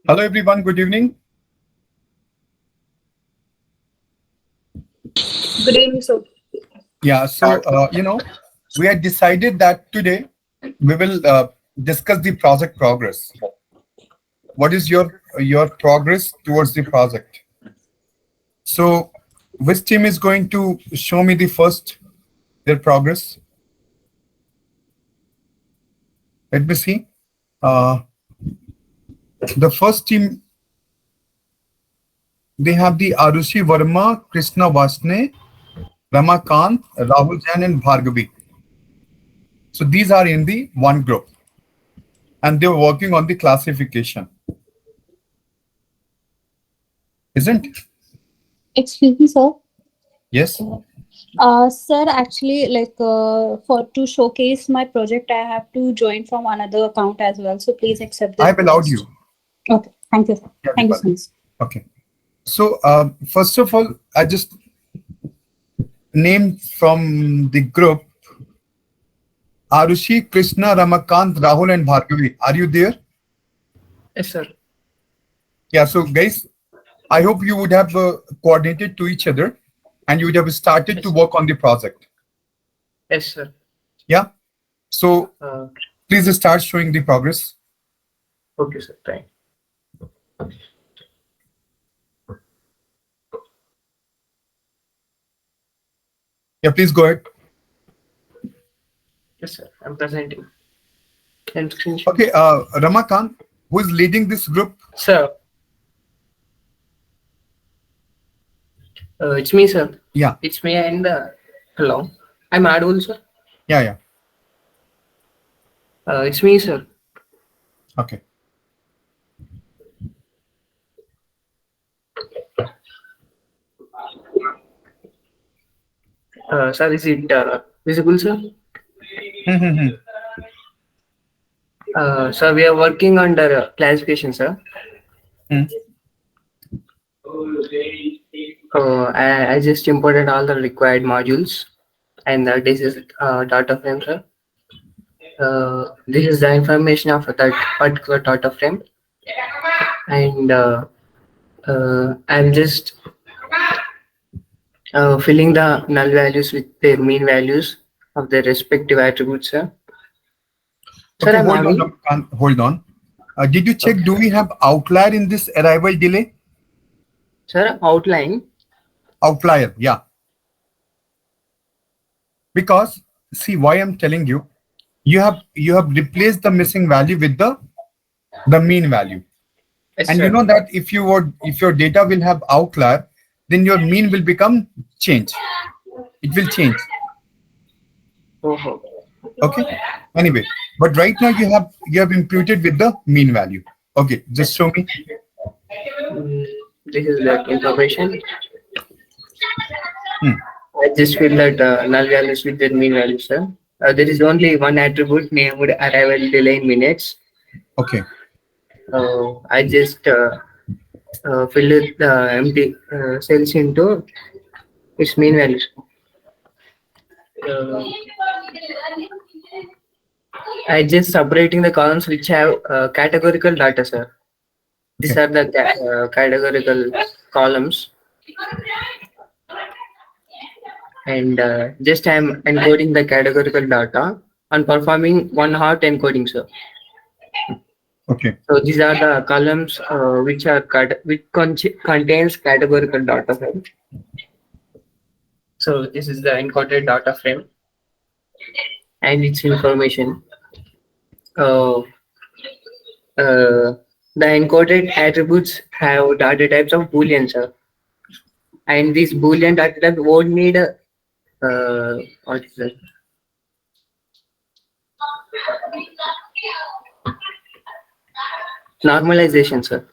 Hello everyone, good evening. Good evening, sir. Yeah, we had decided that today we will discuss the project progress. What is your progress towards the project? So, which team is going to show me the first their progress? Let me see. Uh, the first team, they have the Arushi Verma, Krishna Vasne, Ramakant, Rahul Jain, and Bhargavi. So these are in the one group, and they're working on the classification, isn't it? Excuse me, sir. Yes, Sir, actually, for to showcase my project, I have to join from another account as well. So please accept I this have allowed request. you. Okay, thank you, sir. Yeah, Thank you so Deepali. much. Okay. So, first of all, I just named from the group Arushi, Krishna, Ramakant, Rahul, and Bhargavi. Are you there? Yes, sir. Yeah. So, guys, I hope you would have coordinated to each other and you would have started to Yes, work on the project. yes, sir. Yeah. So, Uh, please start showing the progress. okay, sir. Thank. Yeah, please go ahead. Yes, sir. I'm presenting. And screenshot. Okay. Ramakant, who is leading this group? Sir, it's me, sir. Yeah. It's me and hello. I'm audible, sir. Yeah. Yeah. It's me, sir. Okay. Sir, is it visible, sir? Hmm. Sir, we are working under classification, sir. Hmm. I just imported all the required modules, and this is data frame, sir. This is the information of that particular data frame, and I'm just filling the null values with their mean values of their respective attributes, sir. Sir, Okay, I'm hold on, having Ramakant, hold on. Did you check, okay. do we have outlier in this arrival delay? Sir, outline. Outlier, yeah. Because see why I'm telling you, you have replaced the missing value with the mean value. Yes, And you sir. know that if your data will have outlier, then your mean will become change. It will change. Oh, Okay. Anyway, but right now you have imputed with the mean value. Okay, just yes. show me. This is that information. Hmm. I just fill that null values with their mean values, sir. There is only one attribute named arrival delay in minutes. Okay. I just fill it empty cells into its mean values. Uh, I just separating the columns which have categorical data, sir. These Okay. are the categorical columns, and just I'm encoding the categorical data and performing one hot encoding, sir. Okay. So these are the columns which are contains categorical data frame. So this is the encoded data frame and its information. Uh, the encoded attributes have data types of boolean, sir, and this boolean data type won't need a what is that? Normalization, sir.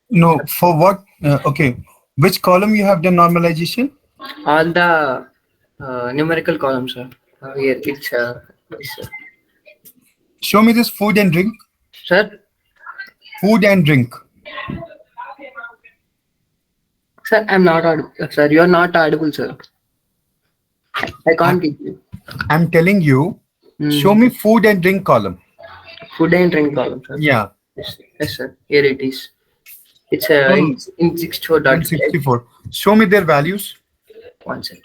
No, for what? Okay. Which column you have the normalization? All the numerical columns, sir. Here it's this, Show me this food and drink. sir. Food and drink. Sir, I'm not audible. Sir, you are not audible, sir. I I, can't get you. I'm telling you, show Hmm. me food and drink column. Food and drink column, sir. Yeah. Yes, sir. Here it is. It's No, no, in 64 in dot 64. Show me their values. one second.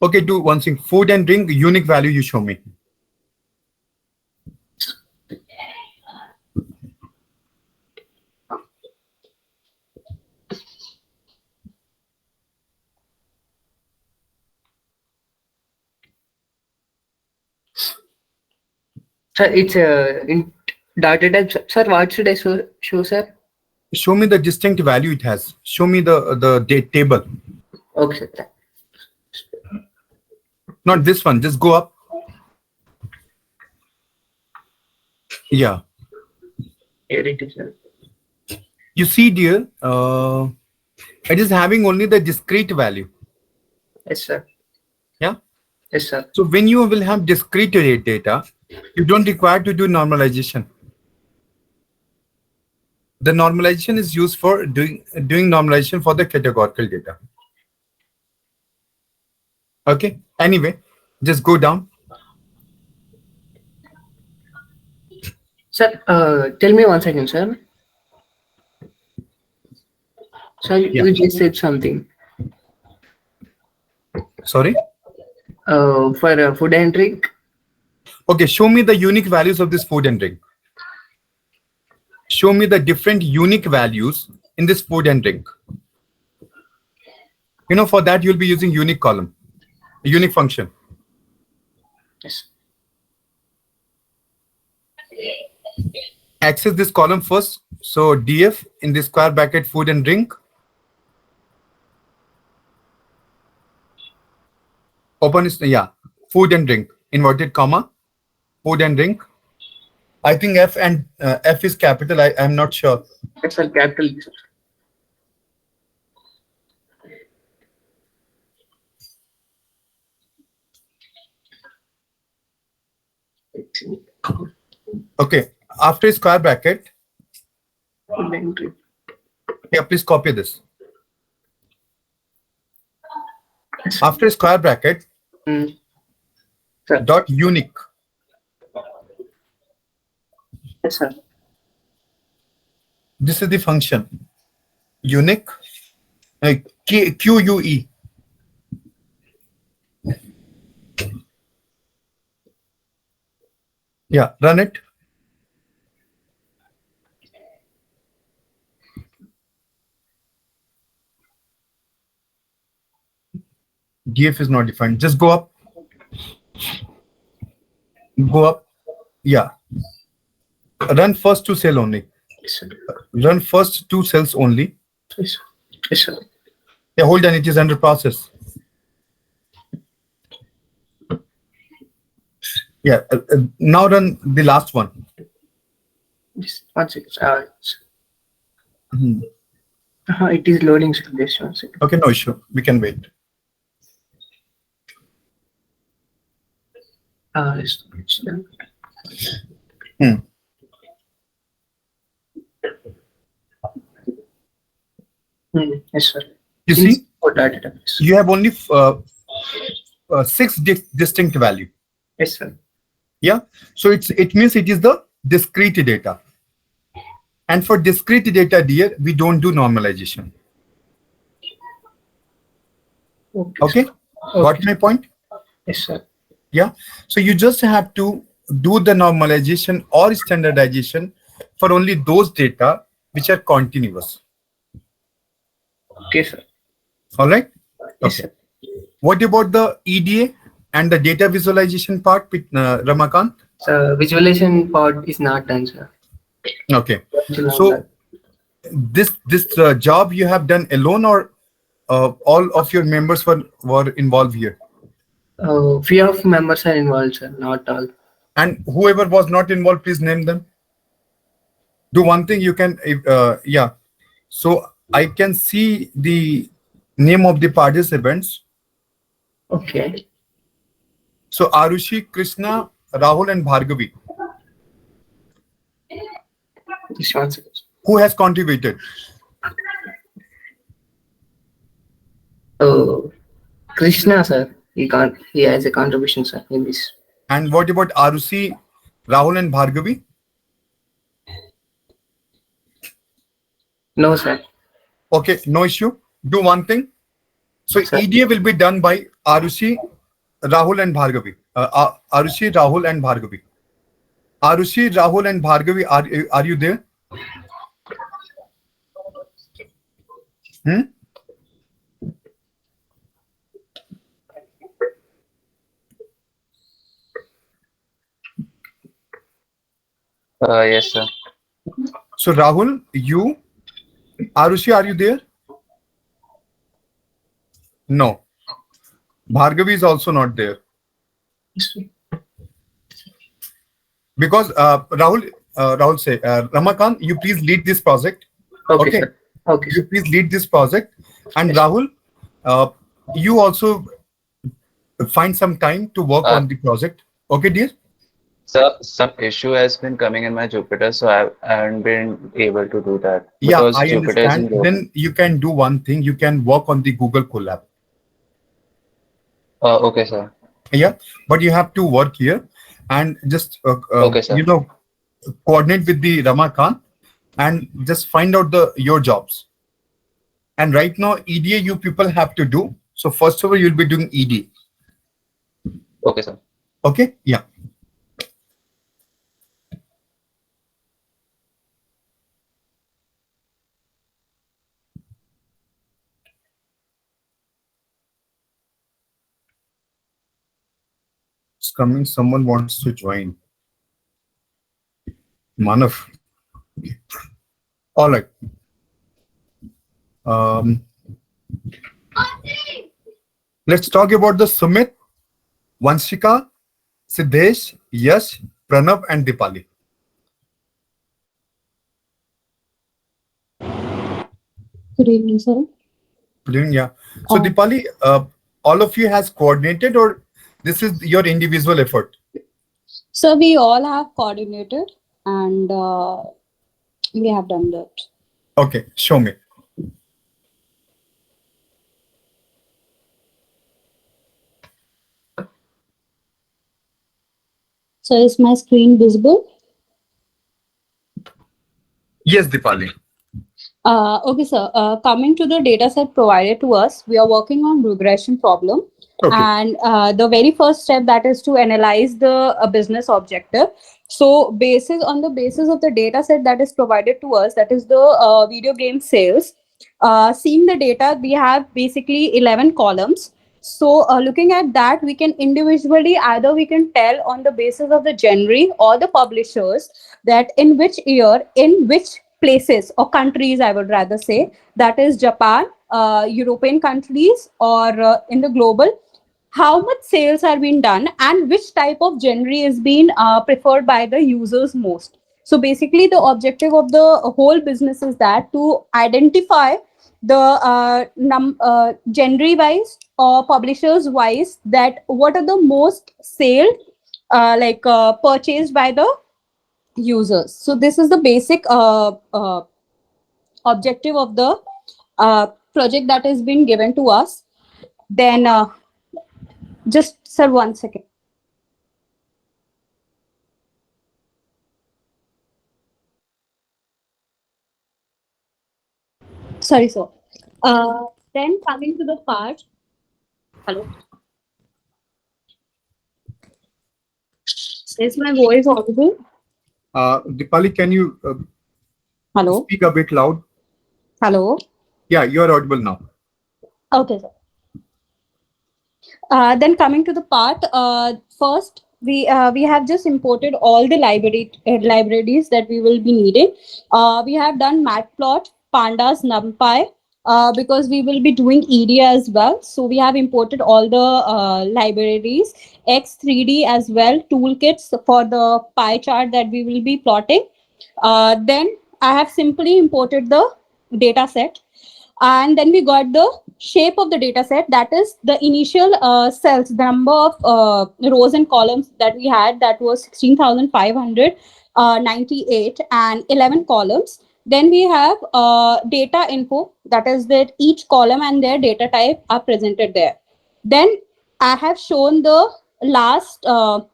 Okay, do one thing. Food and drink, unique value you show me. Sir, it's in data type. Sir, what should I show, sir? Show me the distinct value it has. Show me the table. Okay, sir. Not this one. Just go up. Yeah. Here it is, sir. You see, dear, it is having only the discrete value. Yes, sir. Yeah. Yes, sir. So when you will have discrete data, you don't require to do normalization. The normalization is used for doing normalization for the categorical data. Okay. Anyway, just go down. Sir, tell me one second, sir. Sir, Yeah. you just said something. Sorry. For food and drink. Okay. Show me the unique values of this food and drink. Show me the different unique values in this food and drink. You know, for that you'll be using unique column, a unique function. Yes. Access this column first. So df in the square bracket food and drink. Open is, yeah, food and drink, inverted comma, food and drink. I think F and F is capital. I'm not sure. That's a capital. Sir. Okay. After square bracket, Food and drink. yeah, please copy this. After square bracket, Sir. dot unique. Yes, sir. This is the function. Unique. QUE. Yeah, run it. DF is not defined. Just go up. Go up. Yeah. Run first two cell only. Yes, sir. Run first two cells only. Yes, sir. Yes, sir. Yeah, hold on. It is under process. Yeah. Now run the last one. Just one second. Mhm. It is loading, sir. Just one second. Okay, no issue. We can wait. It's done. Yes, sir. You see, For data. you have only 6 distinct value. Yes, sir. Yeah. So it means it is the discrete data. And for discrete data, dear, we don't do normalization. Okay. Got my point? Yes, sir. Yeah. So you just have to do the normalization or standardization for only those data which are continuous. Okay, sir. All right. Yes, Okay. sir. What about the EDA and the data visualization part with Ramakant? So visualization part is not done, sir. Okay. So this job you have done alone, or all of your members were involved here? Few of members are involved, sir. Not all. And whoever was not involved, please name them. Do one thing, you can, yeah. So I can see the name of the participants. Okay. So Arushi, Krishna, Rahul, and Bhargavi. Just one second. Who has contributed? Oh, Krishna, sir. He can't. He has a contribution, sir, in this. And what about Arushi, Rahul, and Bhargavi? No, sir. Okay, no issue. Do one thing. So Sir. EDA will be done by Arushi, Rahul, and Bhargavi. Arushi, Rahul, and Bhargavi. Arushi, Rahul, and Bhargavi, are you there? Hmm? Yes, sir. So Rahul, you, Arushi, are you there? No. Bhargavi is also not there. Because Rahul say, Ramakant, you please lead this project. Okay, Okay. sir. Okay, You sir. please lead this project. And Rahul, you also find some time to work Uh, on the project. Okay, dear? Sir, some issue has been coming in my Jupyter, so I haven't been able to do that Yeah, because I Jupyter understand. isn't open. Then you can do one thing. You can work on the Google Colab. Okay, sir. Yeah, but you have to work here and just Okay, sir. coordinate with the Ramakant and just find out your jobs. And right now, EDA you people have to do. So first of all, you'll be doing EDA. Okay, sir. Okay? Yeah. It's coming. Someone wants to join. Manav. All right. Let's talk about the Sumit, Vanshika, Siddesh, Yash, Pranav, and Dipali. Good evening, sir. Yeah. So Uh, Dipali, all of you has coordinated, or this is your individual effort? so we all have coordinated and we have done that. Okay, show me. So is my screen visible? Yes, Dipali. Okay, sir. Coming to the data set provided to us, we are working on regression problem. Okay. And the very first step that is to analyze the business objective. So on the basis of the data set that is provided to us, that is the video game sales. Seeing the data, we have basically 11 columns. So looking at that, we can individually, either we can tell on the basis of the genre or the publishers that in which year, in which places or countries, I would rather say, that is Japan, European countries, or in the global, how much sales are being done and which type of genre is being preferred by the users most. So basically the objective of the whole business is that to identify the genre wise or publishers wise, that what are the most sale purchased by the users. So this is the basic objective of the project that has been given to us. Then just sir, 1 second. Sorry, sir. Then coming to the part. Hello. Is my voice audible? Dipali, can you Hello. speak a bit loud? Hello. Yeah, you are audible now. Okay, sir. Then coming to the part, first we have just imported all the libraries that we will be needing. We have done matplot, pandas, numpy, because we will be doing EDA as well. So we have imported all the libraries, X3D as well, toolkits for the pie chart that we will be plotting. Then I have simply imported the data set, and then we got the shape of the data set, that is the initial cells, the number of rows and columns that we had, that was 16,598 and 11 columns. Then we have data info, that is that each column and their data type are presented there. Then I have shown the last 10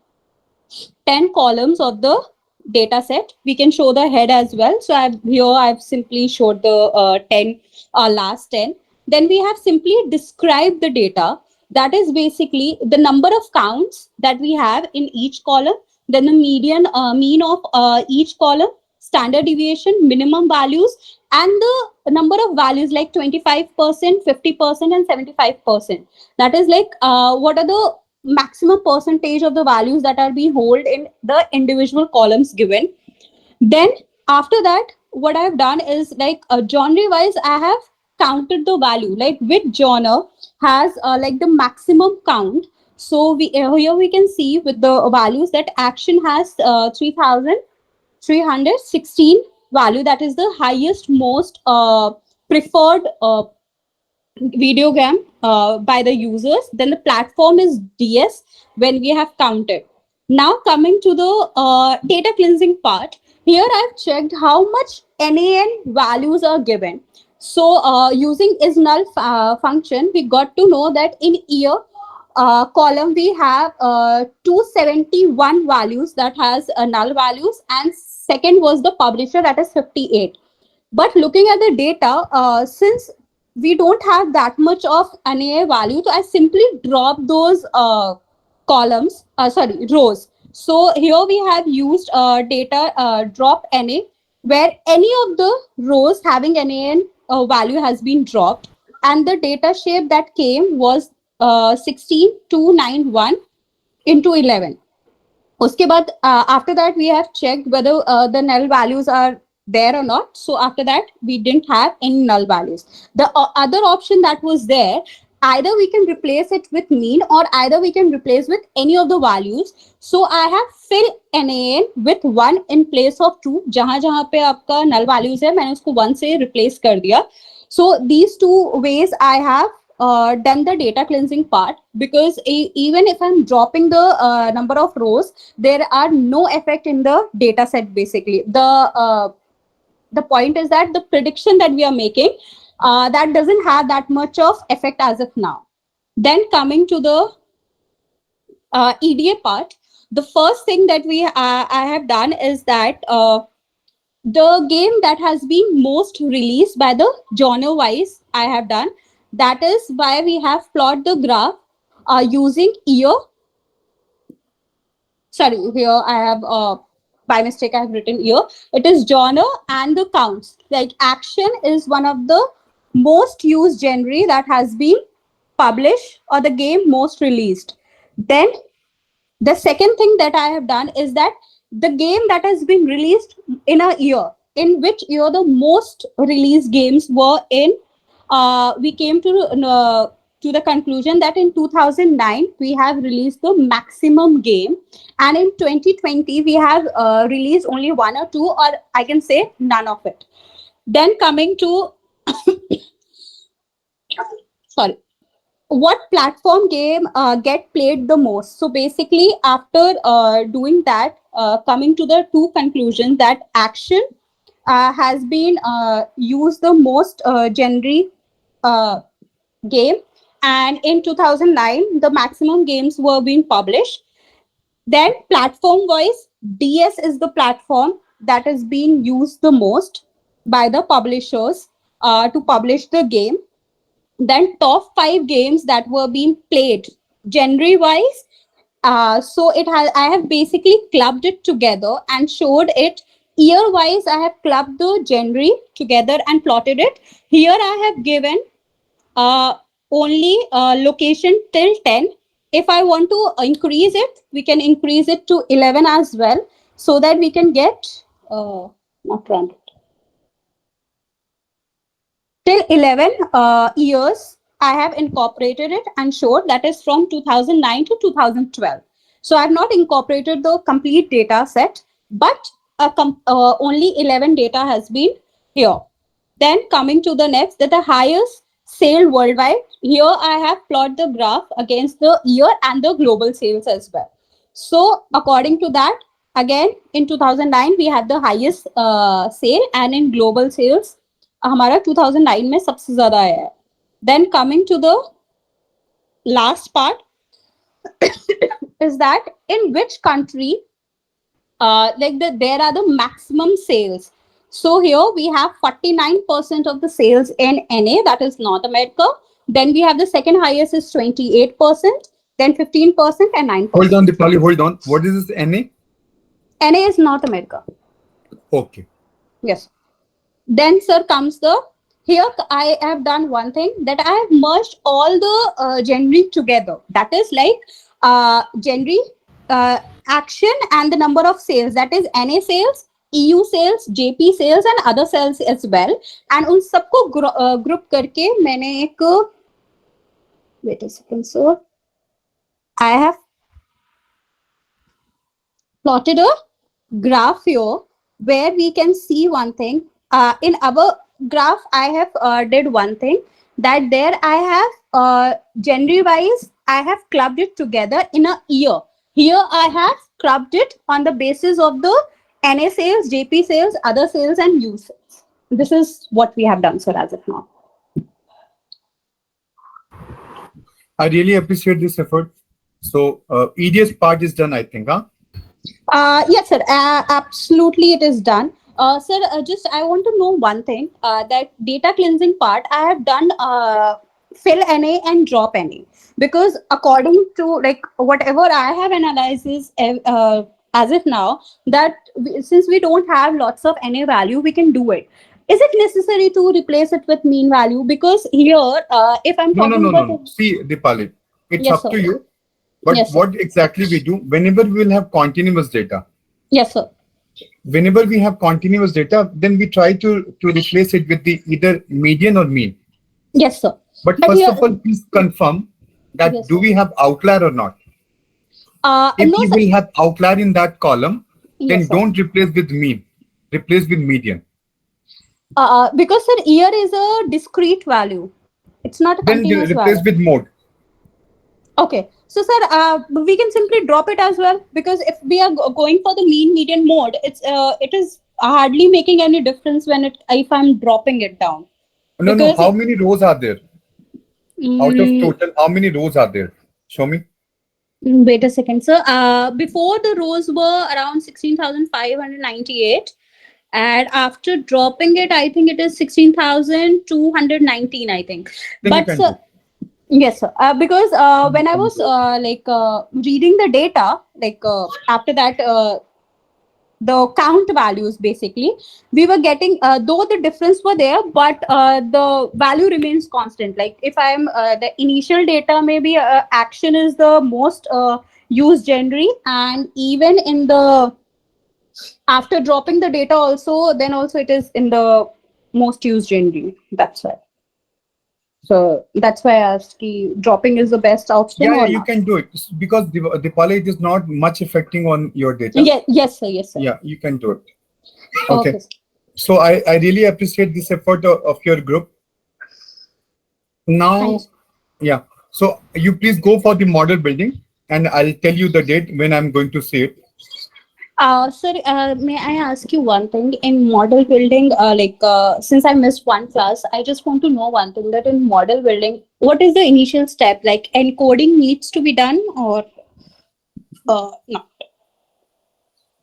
columns of the data set. We can show the head as well. So I've simply showed the 10 last 10. Then we have simply described the data. That is basically the number of counts that we have in each column, then the mean of each column, standard deviation, minimum values, and the number of values like 25%, 50%, and 75%. That is like what are the maximum percentage of the values that are being held in the individual columns given. Then after that, what I've done is like genre wise, I have counted the value, like which genre has like the maximum count. So we here we can see with the values that action has 3,316 value. That is the highest, most preferred video game by the users. Then the platform is DS when we have counted. Now coming to the data cleansing part, here I've checked how much NaN values are given. So using is null function, we got to know that in year column we have 271 values that has null values, and second was the publisher, that is 58. But looking at the data, since we don't have that much of NAA value, so I simply drop those rows. So here we have used data drop NA, where any of the rows having NAN value has been dropped, and the data shape that came was 16291 into 11. उसके बाद after that we have checked whether the null values are there or not. So after that we didn't have any null values. The other option that was there, either we can replace it with mean or either we can replace with any of the values. So I have fill NaN with 1 in place of 2. जहां जहां पे आपका null values है मैंने उसको 1 से replace कर दिया. So these two ways I have done the data cleansing part, because even if I'm dropping the number of rows, there are no effect in the data set. Basically, the point is that the prediction that we are making that doesn't have that much of effect as of now. Then coming to the EDA part, the first thing that I have done is that the game that has been most released by the genre wise I have done. That is why we have plot the graph using year. Sorry, here I have by mistake I have written year. It is genre and the counts. Like action is one of the most used genre that has been published or the game most released. Then the second thing that I have done is that the game that has been released in a year, in which year the most released games were in, we came to the conclusion that in 2009 we have released the maximum game, and in 2020 we have released only 1 or 2, or I can say none of it. Then coming to sorry, what platform game get played the most? So basically after doing that, coming to the two conclusions, that action has been used the most game, and in 2009 the maximum games were being published. Then platform wise, DS is the platform that is being used the most by the publishers to publish the game. Then top 5 games that were being played genre wise, so I have basically clubbed it together and showed it year wise. I have clubbed the genre together and plotted it. Here I have given only location till 10. If I want to increase it, we can increase it to 11 as well, so that we can get not run till 11 years. I have incorporated it and showed that is from 2009 to 2012. So I have not incorporated the complete data set, but only 11 data has been here. Then coming to the next, that the highest sale worldwide. Here I have plotted the graph against the year and the global sales as well. So according to that, again in 2009 we had the highest sale, and in global sales हमारा 2009 में सबसे ज़्यादा आया है. Then coming to the last part is that in which country there are the maximum sales. So here we have 49% of the sales in NA, that is North America. Then we have the second highest is 28%, then 15% and 9%. Hold on, Dipali, hold on. What is this NA? NA is North America. Okay. Yes. Then sir comes the, here I have done one thing, that I have merged all the genre together. That is like genre, action and the number of sales, that is NA sales, EU sales, JP sales and other sales as well. And उन सबको group करके मैंने एक, wait a second sir, I have plotted a graph here where we can see one thing. In our graph, I have did one thing, that there I have genre wise, I have clubbed it together in a year. Here I have clubbed it on the basis of the NA sales, JP sales, other sales and U sales. This is what we have done, sir, as of now. I really appreciate this effort. So EDS part is done, I think, huh? Yes, sir. Absolutely, it is done. Sir, just I want to know one thing. That data cleansing part, I have done fill NA and drop NA, because according to like whatever I have analyzes as of now, that since we don't have lots of NA value, we can do it. Is it necessary to replace it with mean value? Because here, if I'm talking about No. See, Dipali, it's Yes, up sir. to you. But Yes, sir. what exactly we do, whenever we will have continuous data, Yes, sir. whenever we have continuous data, then we try to replace it with the either median or mean. Yes, sir. But But first here- of all, please confirm that Yes, do sir. we have outlier or not? If No, you sir. will have outlier in that column, then Yes, sir. don't replace with mean, replace with median. Because sir, year is a discrete value. It's not a Then continuous replace value. with mode. Okay. So sir, we can simply drop it as well, because if we are going for the mean median mode, it is hardly making any difference when if I'm dropping it down. No, Because how many rows are there? Out of Mm, total, how many rows are there? Show me. Wait a second, sir. Before the rows were around 16,598. And after dropping it, I think it is 16,219, I think. Then you But can sir, do. yes, sir. Because when I was reading the data, after that, the count values basically, we were getting, though the difference were there, but the value remains constant. Like if I'm the initial data, maybe action is the most used genre, and even in the after dropping the data also, then also it is in the most used genre. That's why. So that's why I asked ki dropping is the best option Yeah, or you not. can do it because the college is not much affecting on your data. Yes, sir. Yes, sir. Yeah, you can do it. Okay. Okay. So I really appreciate this effort of your group. Now, Thanks. yeah. So you please go for the model building, and I'll tell you the date when I'm going to see it. Sir, may I ask you one thing? In model building, since I missed one class, I just want to know one thing, that in model building, what is the initial step? Like encoding needs to be done or not?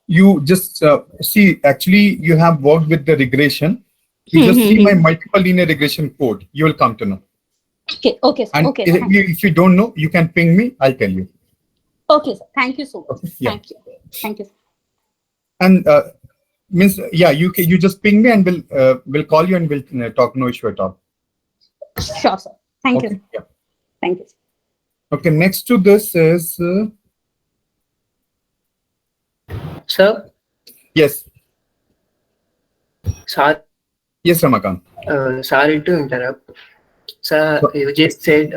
You just see, actually, you have worked with the regression. You just see my multiple linear regression code. You will come to know. Okay, sir. And Okay, if you don't know, you can ping me. I'll tell you. okay, sir. Thank you so much. Okay, yeah. Thank you. And means, yeah, you just ping me and we'll call you and we'll talk. No issue at all. Sure, sir. Thank Okay. you. Yeah. Thank you. Okay. Next to this is Sir, yes, sorry, yes, Ramakant. sorry to interrupt. Sir, you just said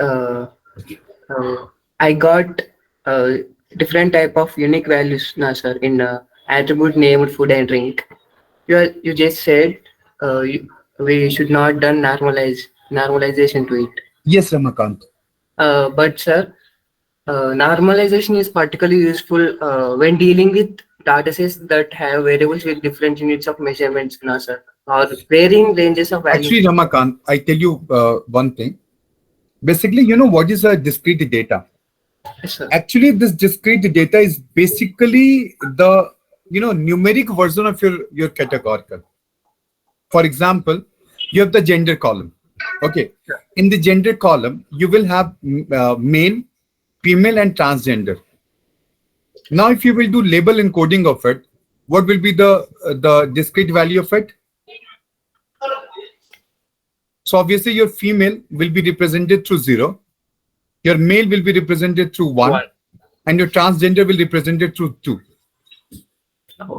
I got different type of unique values now, sir, in attribute named food and drink. You just said we should not done normalization to it. Yes, Ramakant. But sir, normalization is particularly useful when dealing with datasets that have variables with different units of measurements, no, sir, or varying ranges of Actually, values. Ramakant, I tell you one thing. Basically, you know what is a discrete data? Yes, sir. Actually, this discrete data is basically the numeric version of your categorical. For example, you have the gender column. Okay, in the gender column, you will have male, female, and transgender. Now, if you will do label encoding of it, what will be the discrete value of it? So obviously, your female will be represented through 0, your male will be represented through 1, and your transgender will be represented through 2.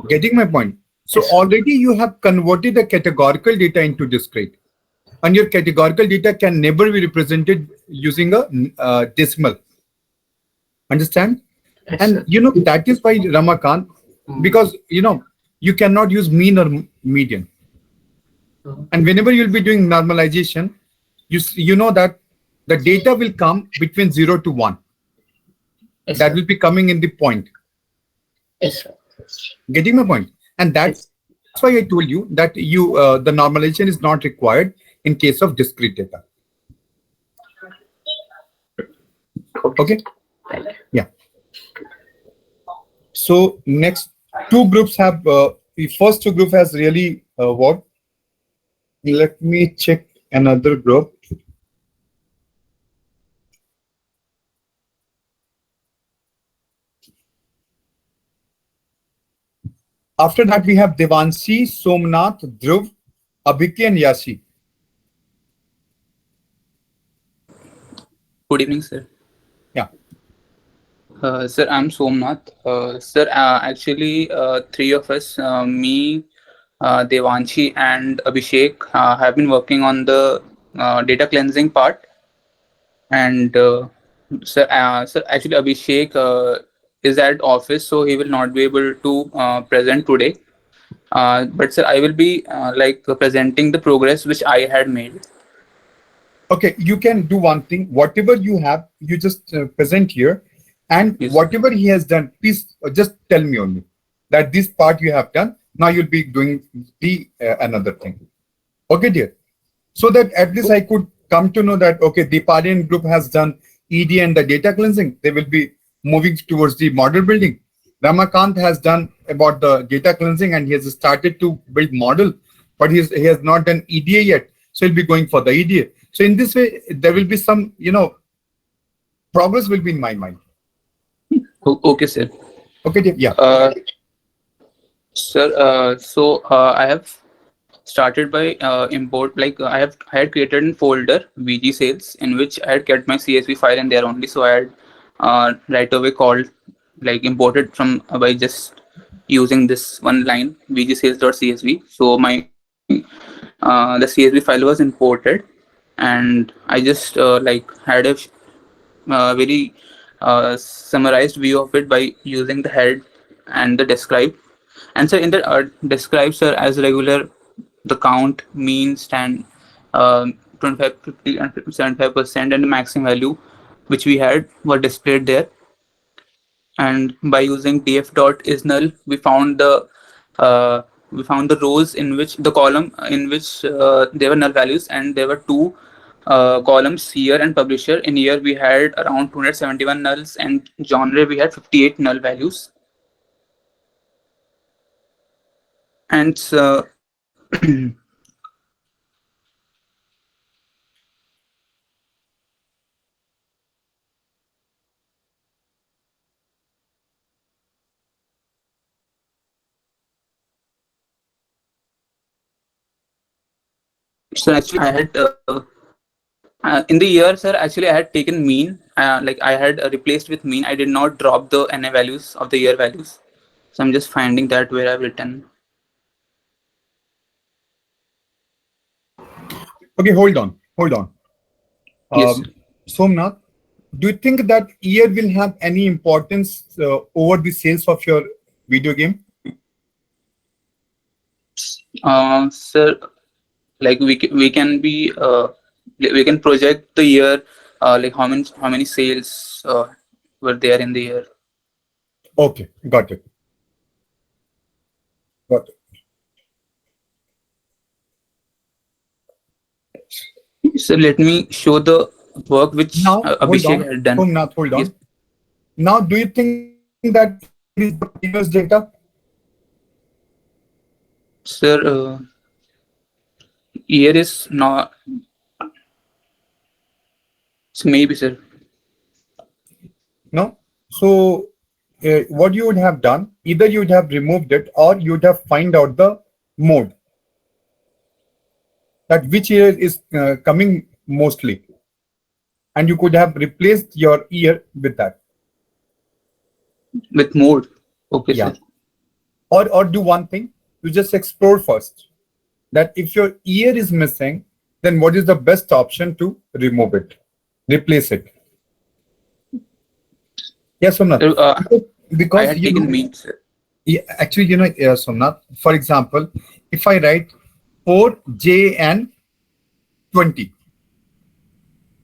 Getting my point? So Yes, sir. already you have converted the categorical data into discrete, and your categorical data can never be represented using a decimal. Understand? Yes, And sir. that is why Ramakant, Mm. because you cannot use mean or median. Uh, And whenever you'll be doing normalization, you know that the data will come between 0 to 1. Yes, That sir. will be coming in the point. Yes, sir. Getting my point? And that's Yes. why I told you that the normalization is not required in case of discrete data. Okay. Okay? Thank you. Yeah. So next two groups have the first two group has really what? Let me check another group. After that, we have Devanshi, Somnath, Dhruv, Abhiki, and Yashi. Good evening, sir. Yeah. Sir, I'm Somnath. Sir, actually, three of us, me, Devanshi, and Abhishek, have been working on the data cleansing part. And sir, actually, Abhishek is at office, so he will not be able to present today. But sir, I will be presenting the progress which I had made. Okay, you can do one thing. Whatever you have, you just present here, and Yes. whatever he has done, please just tell me only that this part you have done. Now you'll be doing the another thing. Okay, dear. So that at least I could come to know that okay, the Padian group has done ED and the data cleansing. They will be moving towards the model building. Ramakant has done about the data cleansing and he has started to build model, but he has not done EDA yet. So he'll be going for the EDA. So in this way, there will be some progress will be in my mind. Okay, sir. Okay, dear. Yeah. Sir, I have started by import I had created a folder VG sales in which I had kept my CSV file in there only. So I had right away called imported from by just using this one line VG sales.csv. So my the CSV file was imported, and I just had a very summarized view of it by using the head and the describe. And so in the describe, sir, as regular, the count, mean, stand, 25, 50, and 75%, and the maximum value which we had were displayed there. And by using df dot is null, uh, we found the rows in which the column in which there were null values, and there were two columns, year and publisher. In year we had around 271 nulls, and genre we had 58 null values. And so actually I had in the year, sir, actually I had taken mean, I had replaced with mean. I did not drop the NA values of the year values. So I'm just finding that where I've written. Okay, hold on. Hold on. Yes, sir. Somnath, do you think that year will have any importance over the sales of your video game? Sir, we can be we can project the year, how many sales were there in the year. Okay, got it. So let me show the work which Now, hold Abhishek on. had done. Somnath, hold Yes, on. Now, do you think that year is the continuous data? sir. Year is not. So maybe, sir. No. So, what you would have done, either you would have removed it or you would have find out the mode, that which year is coming mostly, and you could have replaced your year with that. With mode. Okay, Yeah. sir. Or do one thing, you just explore first, that if your year is missing, then what is the best option to remove it, replace it? Yes, Somnath. Sir, I Because had taken mean, sir. yeah, actually, Somnath, for example, if I write 4J and 20,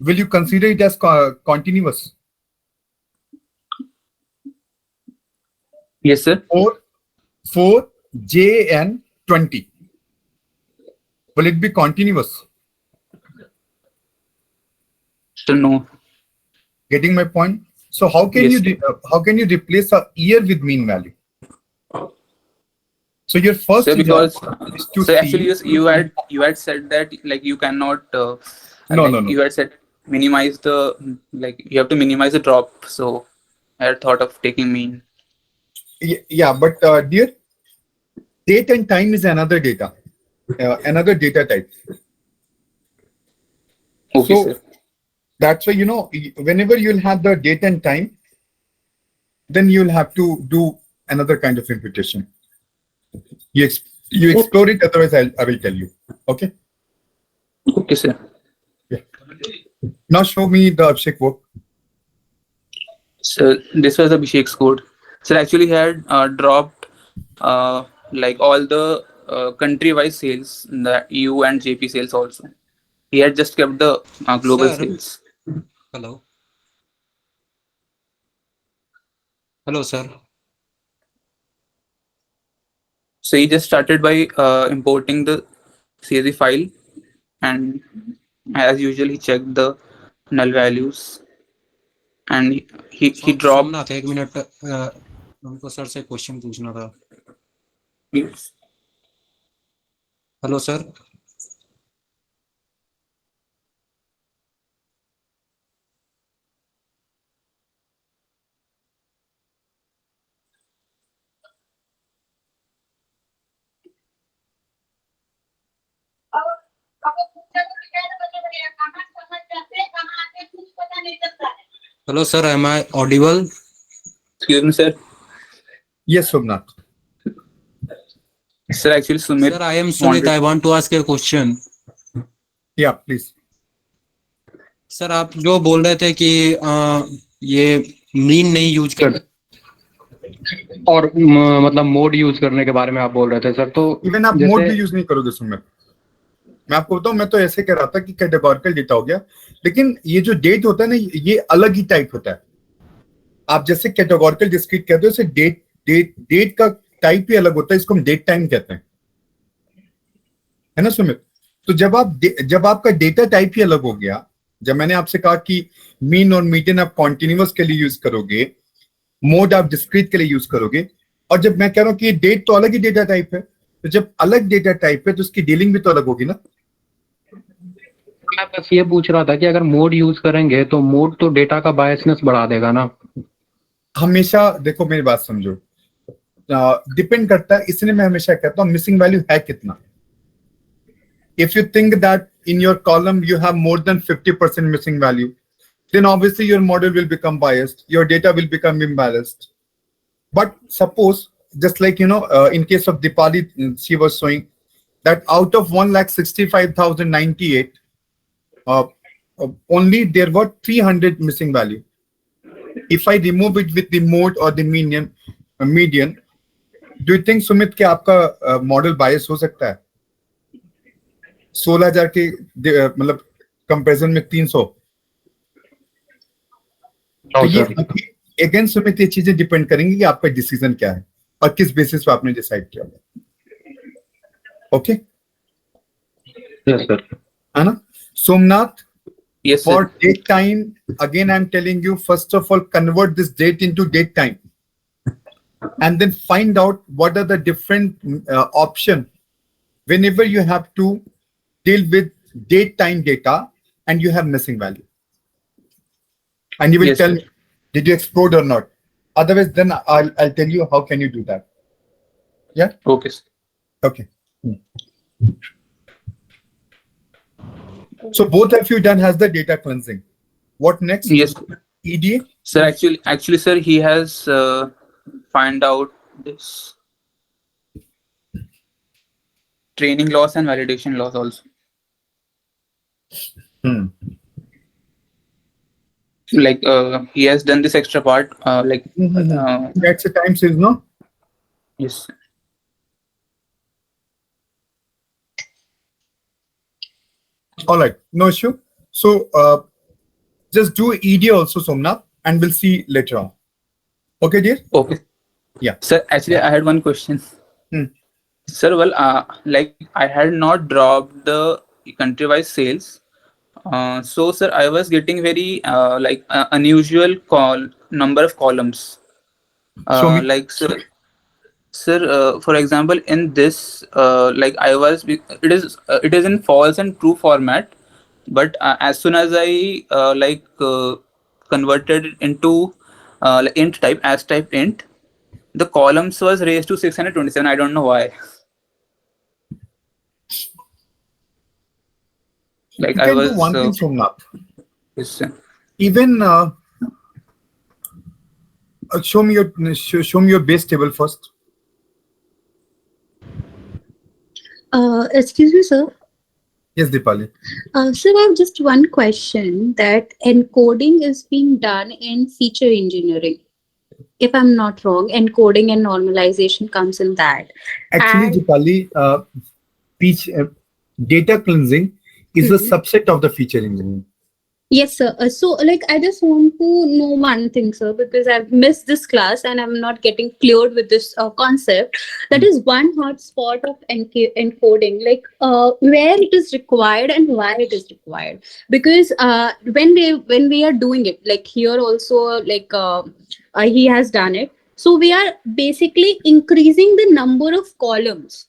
will you consider it as continuous? Yes, sir. 4J and 20, will it be continuous? So no. Getting my point? So how can Yes, you replace a year with mean value? So your first sir. job Because is to so actually, see. you had said that like you cannot No, like no, no. you had said minimize the like you have to minimize the drop. So I had thought of taking mean. Yeah, but dear, date and time is another data type. Okay, So sir. that's why, whenever you'll have the date and time, then you'll have to do another kind of imputation. You explore it, otherwise I will tell you. Okay. Okay, sir. Yeah. Now show me the Abhishek work. So this was Abhishek's code. So actually he had dropped like all the country-wise sales, the EU and JP sales also. He had just kept the global Sir, sales. hello. Hello, sir. So he just started by importing the CSV file, and as usual he checked the null values, and he dropped. Somnath एक minute हमको sir से question पूछना था. Hello sir. Hello, sir. Am I audible? Excuse me, sir. Yes, Somnath. Sir, actually Sumit Sir, I am Sumit. wanted. I want to ask a question. Yeah, please. Sir आप जो बोल रहे थे कि ये मीन नहीं यूज कर और मतलब मोड यूज करने के बारे में आप बोल रहे थे सर. तो इवन आप जैसे मोड भी यूज नहीं करोगे सुमित. मैं आपको बताऊं, मैं तो ऐसे कह रहा था कि कैटेगोरिकल डेटा हो गया, लेकिन ये जो डेट होता है ना, ये अलग ही टाइप होता है. आप जैसे कैटेगोरिकल डिस्क्रीट कहते हो, जैसे डेट का टाइप ही अलग होता है, इसको हम डेट टाइम कहते हैं, है ना सुमित? तो जब आपका डेटा टाइप ही अलग हो गया, जब मैंने आपसे कहा कि मीन और मीडियन आप कॉन्टिन्यूअस के लिए यूज करोगे, मोड आप डिस्क्रीट के लिए यूज करोगे, और जब मैं कह रहा हूं कि डेट तो अलग ही डेटा टाइप है, तो जब अलग डेटा टाइप है तो उसकी डीलिंग भी तो अलग होगी ना. मैं बस ये पूछ रहा था कि अगर मोड यूज करेंगे तो मोड तो डेटा का बायसनेस बढ़ा देगा ना. हमेशा देखो, मेरी बात समझो, डिपेंड करता है, इसलिए मैं हमेशा कहता हूं मिसिंग वैल्यू है कितना. If you think that in your column you have more than 50% missing value, then obviously your model will become biased, your data will become imbalanced. But suppose, just like in case of Dipali, she was showing that out of 1,65,098, only there were 300 missing value. If I remove it with the mode or the median, do you think Sumit कि आपका model बायस हो सकता है? 16,000 के मतलब comparison में 300. तो ये अगेन सुमित, ये चीजें डिपेंड करेंगी कि आपका डिसीजन क्या है और किस बेसिस पे आपने डिसाइड किया. Okay, yes sir. है ना? Somnath, Yes, sir. for date time, again, I'm telling you, first of all, convert this date into date time. And then find out what are the different option whenever you have to deal with date time data and you have missing value. And you will Yes, tell sir. me, did you explode or not? Otherwise, then I'll tell you how can you do that. Yeah. Okay, sir. Okay. So both of you done has the data cleansing. What next? Yes, sir. EDA. Sir, actually, sir, he has find out this training loss and validation loss also. Hmm. Like he has done this extra part. That's a time series, no? Yes. All right, no issue. So just do EDA also, Somnath, and we'll see later on. Okay, dear? Okay. Yeah. Sir, actually, I had one question. Hmm. Sir, well, like I had not dropped the country-wise sales. So, sir, I was getting very unusual number of columns. Show me. Like, sir, for example, in this, it is in false and true format. But as soon as I converted it into int type, as type int, the columns was raised to 627. I don't know why. Like You I can do was one thing, Somnath. yes, Even show me your base table first. Excuse me, sir. Yes, Deepali. Sir, I have just one question, that encoding is being done in feature engineering. If I'm not wrong, encoding and normalization comes in that. Actually, And Deepali, data cleansing is a subset of the feature engineering. yes, sir. So, like, I just want to know one thing, sir, because I've missed this class and I'm not getting cleared with this concept. That is one hot spot of encoding, like where it is required and why it is required. Because when we are doing it, like here also, like he has done it. So we are basically increasing the number of columns.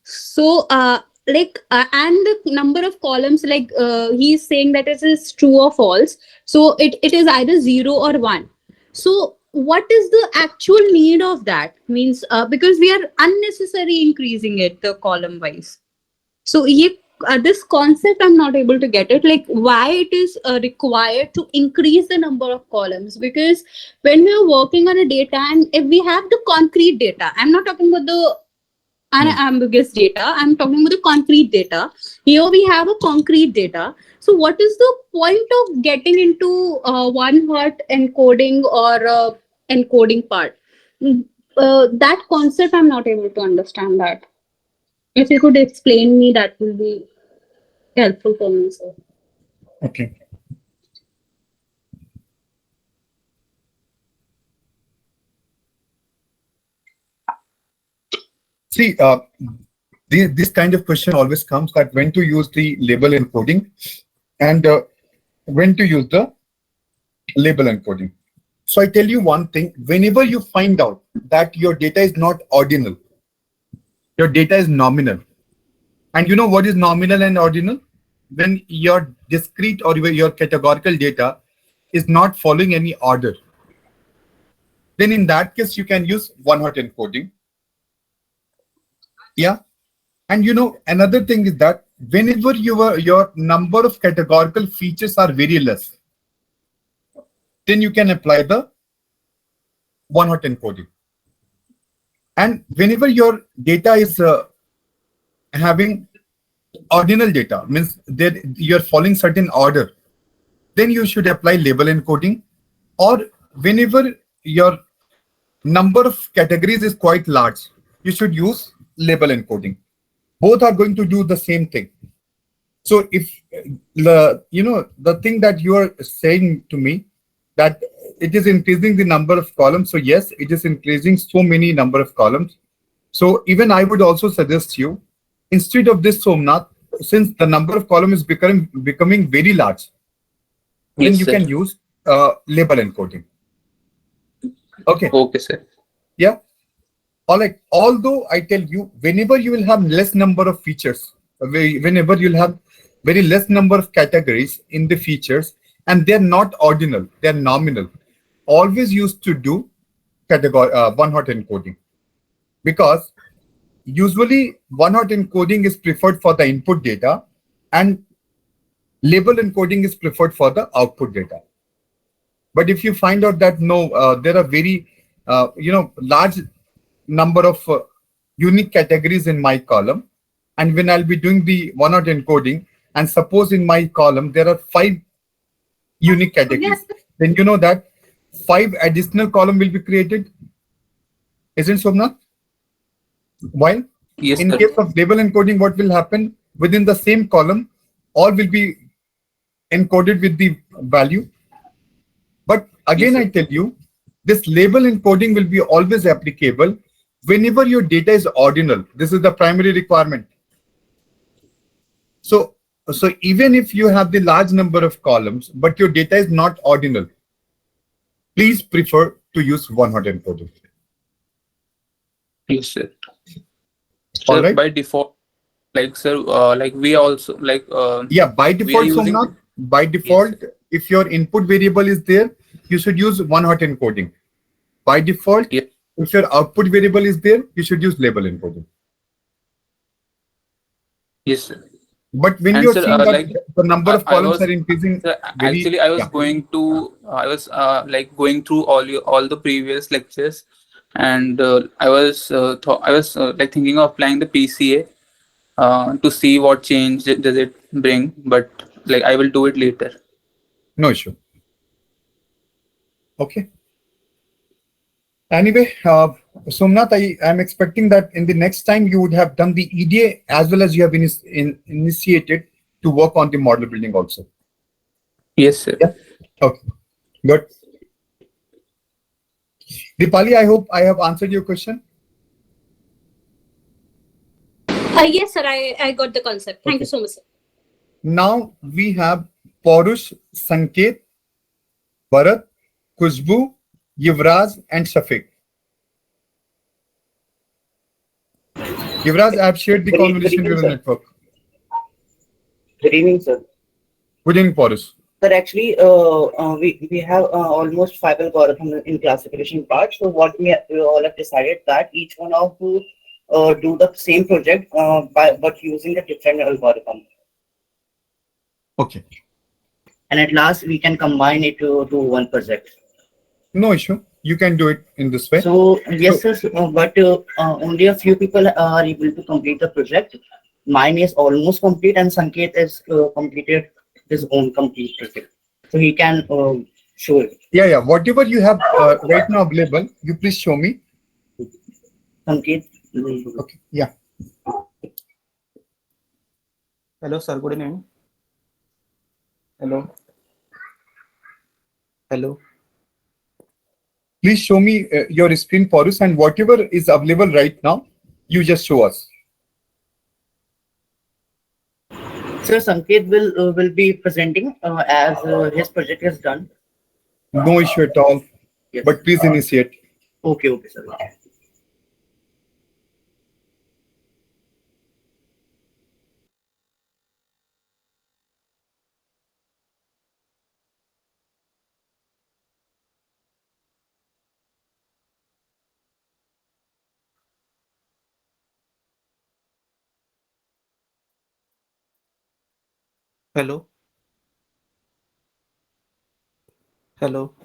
So and the number of columns, like he's saying that it is true or false, so it is either 0 or 1. So what is the actual need of that? Means because we are unnecessarily increasing it the column wise. So this concept I'm not able to get it, like why it is required to increase the number of columns. Because when we are working on a data, and if we have the concrete data, I'm not talking about the unambiguous data, I'm talking about the concrete data. Here we have a concrete data. So what is the point of getting into one hot encoding or encoding part? That concept I'm not able to understand that. If you could explain me, that will be helpful for me, sir. Okay. See, this kind of question always comes, that when to use the label encoding and when to use the label encoding. So I tell you one thing, whenever you find out that your data is not ordinal, your data is nominal. And you know what is nominal and ordinal? When your discrete or your categorical data is not following any order, then in that case, you can use one-hot encoding. Yeah. And you know, another thing is that whenever your number of categorical features are very less, then you can apply the one-hot encoding. And whenever your data is having ordinal data, means that you're following certain order, then you should apply label encoding. Or whenever your number of categories is quite large, you should use label encoding. Both are going to do the same thing. So if the thing that you are saying to me, that it is increasing the number of columns, so yes, it is increasing so many number of columns. So even I would also suggest you, instead of this, Somnath, since the number of column is becoming very large, then Yes, you sir. can use label encoding. Okay. Okay, sir. Yeah. Or like, although I tell you, whenever you will have less number of features, whenever you'll have very less number of categories in the features, and they're not ordinal, they're nominal, always used to do category one-hot encoding, because usually one-hot encoding is preferred for the input data, and label encoding is preferred for the output data. But if you find out that no, there are very large number of unique categories in my column, and when I'll be doing the one-hot encoding, and suppose in my column there are 5 unique categories, then you know that 5 additional column will be created, isn't Somnath? While Yes, in sir. case of label encoding, what will happen within the same column, all will be encoded with the value. But Yes, again, I sir. tell you, this label encoding will be always applicable whenever your data is ordinal. This is the primary requirement. So, so even if you have the large number of columns, but your data is not ordinal, please prefer to use one-hot encoding. Yes, sir. All Sir, right. by default, like sir, like we also like Yeah, by we are default, using. Somnath, by Yes, default, sir. if your input variable is there, you should use one-hot encoding. By default, Yes, if your output variable is there, you should use label encoding. yes, sir. But when And you're sir, seeing that like the number of I columns was are increasing sir, very, actually I was yeah, going to I was like going through all the previous lectures, and I was like thinking of applying the PCA to see what change does it bring, but like I will do it later. no issue. Okay. Anyway, Somnath, I am expecting that in the next time you would have done the EDA as well as you have initiated to work on the model building also. Yes, sir. Yeah. Okay. Good. Dipali, I hope I have answered your question. Yes, sir. I got the concept. Thank you Okay. so much, sir. Now we have Parush, Sanket, Bharat, Khushbu, Yuvraj, and Shafiq. Yuvraj, I have shared the Good conversation evening, neural sir. network. Good evening, sir. Good evening, Parush. Sir, actually, we have almost 5 algorithms in classification part. So what we all have decided that each one of to do the same project but using a different algorithm, Okay. and at last we can combine it to one project. No issue. You can do it in this way. So yes, So, sir. But only a few people are able to complete the project. Mine is almost complete, and Sanket has completed his own complete project. So he can show it. yeah. Whatever you have right now available, you please show me. Sanket. Okay. Yeah. Hello, sir. Good evening. Hello. Hello. Please show me your screen, Parush, and whatever is available right now, you just show us. Sir, Sanket will be presenting as his project is done. No issue at all. Yes. But please initiate. Okay, sir. Hello. Hello.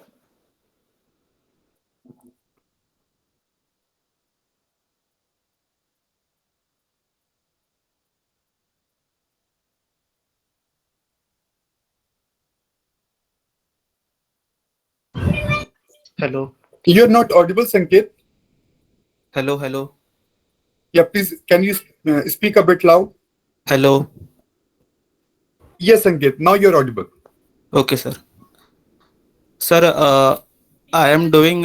Hello. You're not audible, Sanket. Hello. Hello. Yeah, please, can you speak a bit loud? Hello. Yes, Sanket, now you're audible. Okay, sir. Sir, I am doing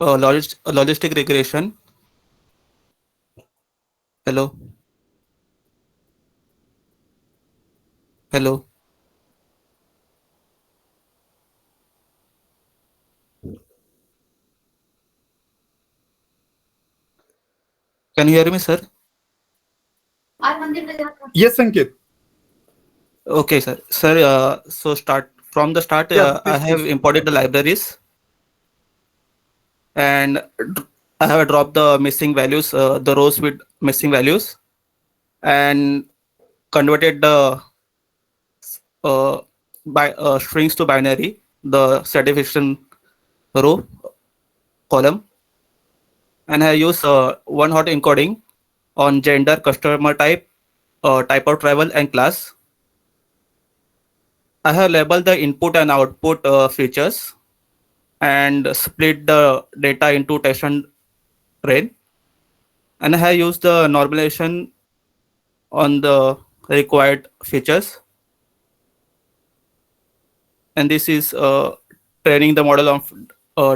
logistic regression. Hello. Hello. Can you hear me, sir? Yes, Ankit. Okay, sir. Sir, so start from the start. Yeah, I please, have please. imported the libraries and I have dropped the missing values, the rows with missing values, and converted the by strings to binary, the certification row column, and I use one hot encoding on gender, customer type, type of travel, and class. I have labeled the input and output features and split the data into test and train. And I have used the normalization on the required features. And this is training the model of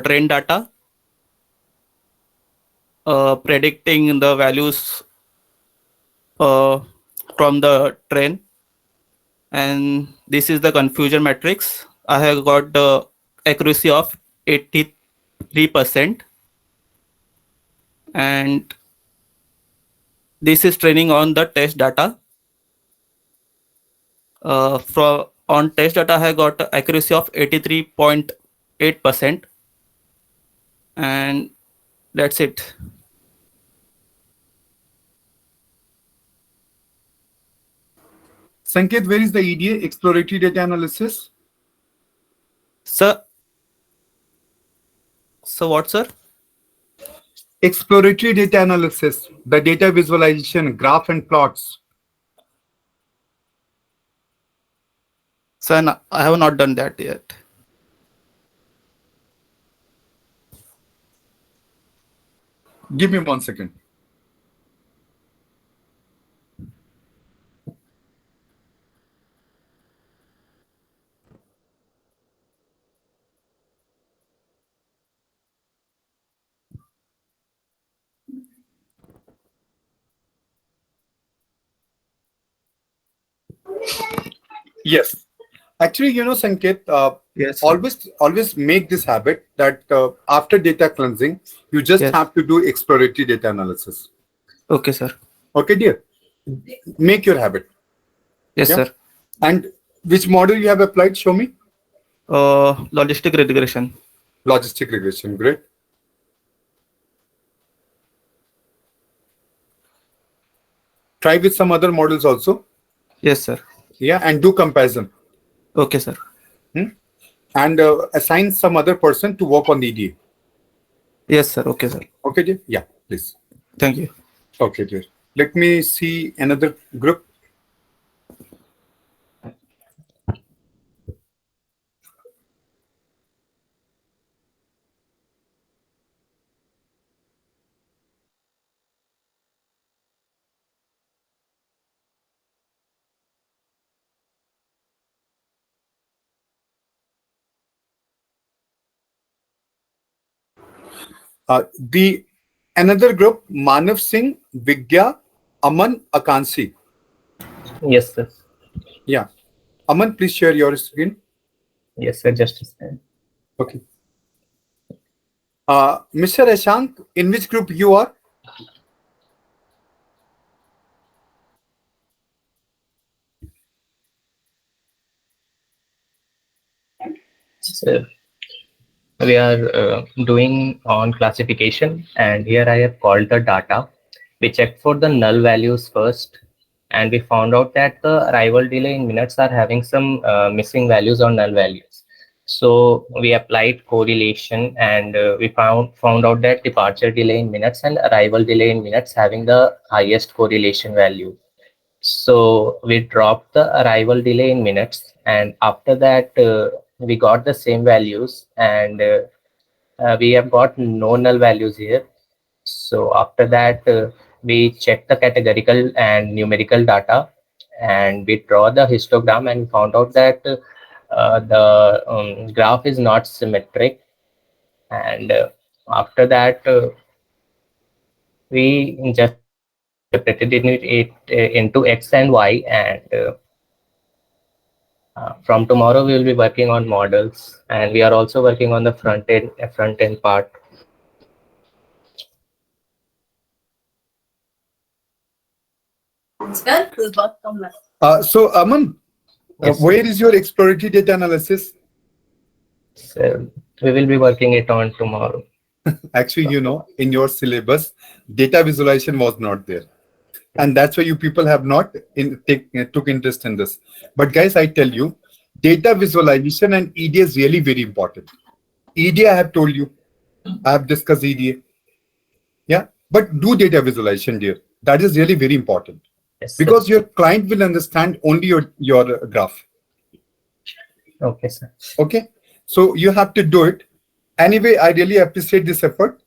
train data, predicting the values uh, from the train. And this is the confusion matrix. I have got the accuracy of 83%. And this is training on the test data. From on test data, I have got accuracy of 83.8%. And that's it. Sanket, where is the EDA, exploratory data analysis? So, so what, sir? Exploratory data analysis, the data visualization, graph and plots. So I have not done that yet. Give me 1 second. Yes. Actually, Sanket, Yes, sir. always make this habit that after data cleansing, you just Yes. have to do exploratory data analysis. Okay, sir. Okay, dear. Make your habit. Yes, Yeah. sir. And which model you have applied? Show me. Logistic regression. Logistic regression. Great. Try with some other models also. Yes, sir. Yeah, and do comparison. Okay, sir. And assign some other person to work on the EDA. Yes, sir. Okay, sir. Okay, dear. Yeah, please. Thank you. Okay, dear. Let me see another group. The another group, Manav Singh, Vigya, Aman, Akansi. Yes, sir. Yeah. Aman, please share your screen. Yes, sir. Just a second. Okay. Mr. Ashank, in which group you are? So we are doing on classification, and here I have called the data. We checked for the null values first, and we found out that the arrival delay in minutes are having some missing values or null values. So we applied correlation, and we found out that departure delay in minutes and arrival delay in minutes having the highest correlation value. So we dropped the arrival delay in minutes, and after that, we got the same values, and we have got no null values here. So after that, we check the categorical and numerical data, and we draw the histogram and found out that the graph is not symmetric. And after that, we just separated it into X and Y, and From tomorrow, we will be working on models, and we are also working on the front end part. So Aman, Yes, sir. where is your exploratory data analysis? So we will be working it on tomorrow. Actually, in your syllabus, data visualization was not there. And that's why you people have not took interest in this. But guys, I tell you, data visualization and EDA is really very important. EDA, I have told you, I have discussed EDA. Yeah, but do data visualization, dear. That is really very important Yes, sir. because your client will understand only your graph. Okay, sir. Okay, so you have to do it. Anyway, I really appreciate this effort.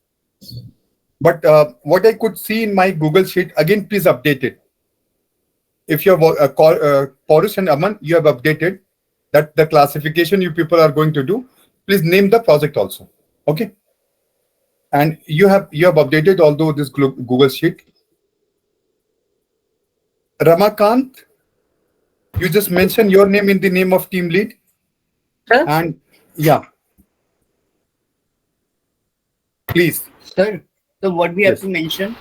But what I could see in my Google Sheet, again, please update it. If you have Parush and Aman, you have updated that the classification you people are going to do, please name the project also. Okay. And you have updated although this Google Sheet. Ramakant, you just mention your name in the name of team lead. Sir? And yeah. Please. Sir, so what we have Yes. to mention?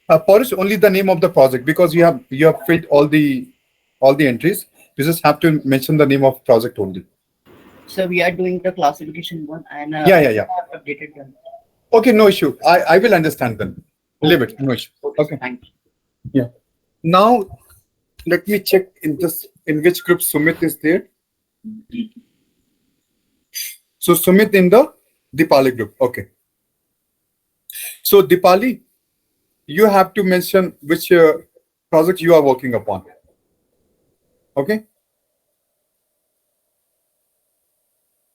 Parush, only the name of the project because you have filled all the entries. You just have to mention the name of project only. So we are doing the classification one and Yeah. I have updated them. Okay, no issue. I will understand them. Leave it, no issue. Okay. Thank you. Yeah. Now, let me check in which group Sumit is there. So Sumit in the Dipali group. Okay. So Dipali, you have to mention which project you are working upon. Okay.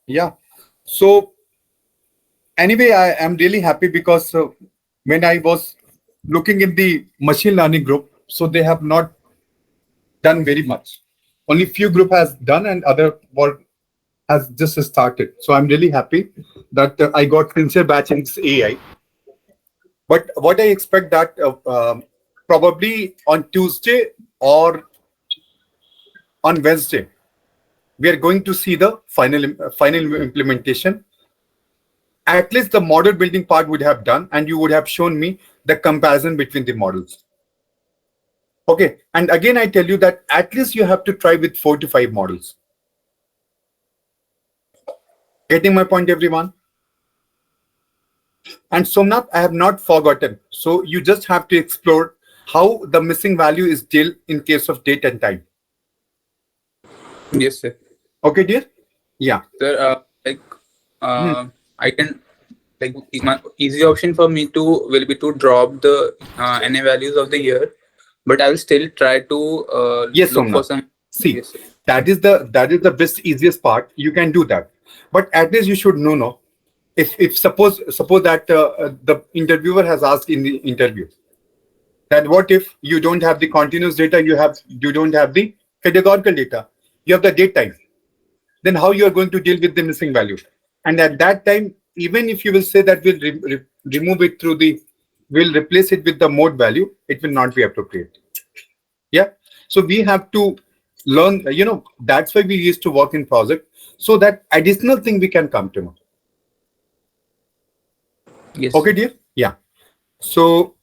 Yeah. So anyway, I am really happy because when I was looking in the machine learning group, so they have not done very much. Only few group has done and other work has just started. So I'm really happy that I got sincere batch in AI. But what I expect that probably on Tuesday or on Wednesday, we are going to see the final implementation. At least the model building part would have done, and you would have shown me the comparison between the models. Okay, and again, I tell you that at least you have to try with 4 to 5 models. Getting my point, everyone? And Somnath, I have not forgotten. So you just have to explore how the missing value is dealt in case of date and time. Yes, sir. Okay, dear? Yeah. Sir, I can my easy option for me will be to drop the NA values of the year, but I will still try to Yes, look for Somnath. some. See, Yes, sir. that is the best easiest part. You can do that, but at least you should know. No, if suppose that the interviewer has asked in the interview that what if you don't have the continuous data, you don't have the categorical data, you have the date time, then how you are going to deal with the missing value? And at that time, even if you will say that we'll remove it we'll replace it with the mode value, it will not be appropriate. Yeah. So we have to learn, that's why we used to work in project, so that additional thing we can come to know. Yes. Okay, dear? Yeah. So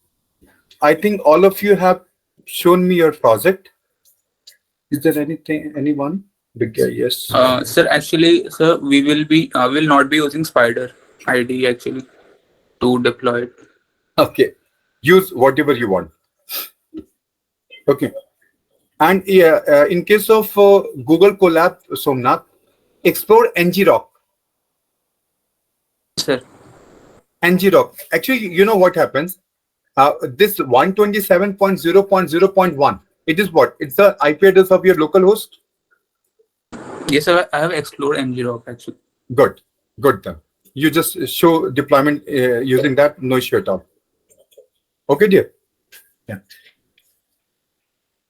I think all of you have shown me your project. Is there anyone? Big guy, yes. Sir, actually, sir, we will not be using Spider ID actually to deploy it. Okay. Use whatever you want. Okay. And in case of Google Colab, Somnath, explore NGRock. Sir. NGRock. Actually, you know what happens? This 127.0.0.1, it is what? It's the IP address of your local host? Yes, sir, I have explored NGRock actually. Good. Good then. You just show deployment using that, no issue at all. Okay, dear? Yeah.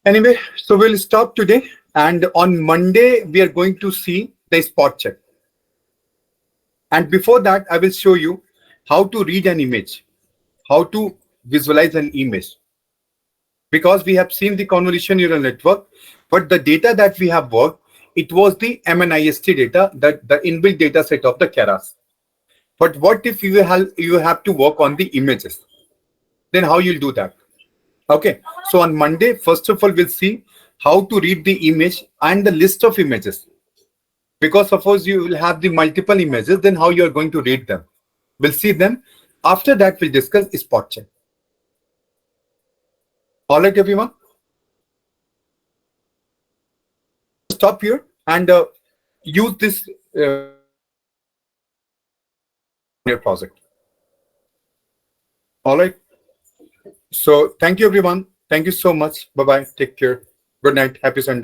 Anyway, so we'll stop today. And on Monday, we are going to see the spot check. And before that, I will show you how to read an image, how to visualize an image. Because we have seen the convolution neural network, but the data that we have worked it was the MNIST data, that the inbuilt data set of the Keras. But what if you have to work on the images? Then how you'll do that? Okay, so on Monday, first of all, we'll see how to read the image and the list of images. Because suppose you will have the multiple images, then how you are going to read them? We'll see them. After that, we'll discuss spot check. All right, everyone. Stop here and use this your project. All right. So thank you, everyone. Thank you so much. Bye-bye. Take care. Good night. Happy Sunday.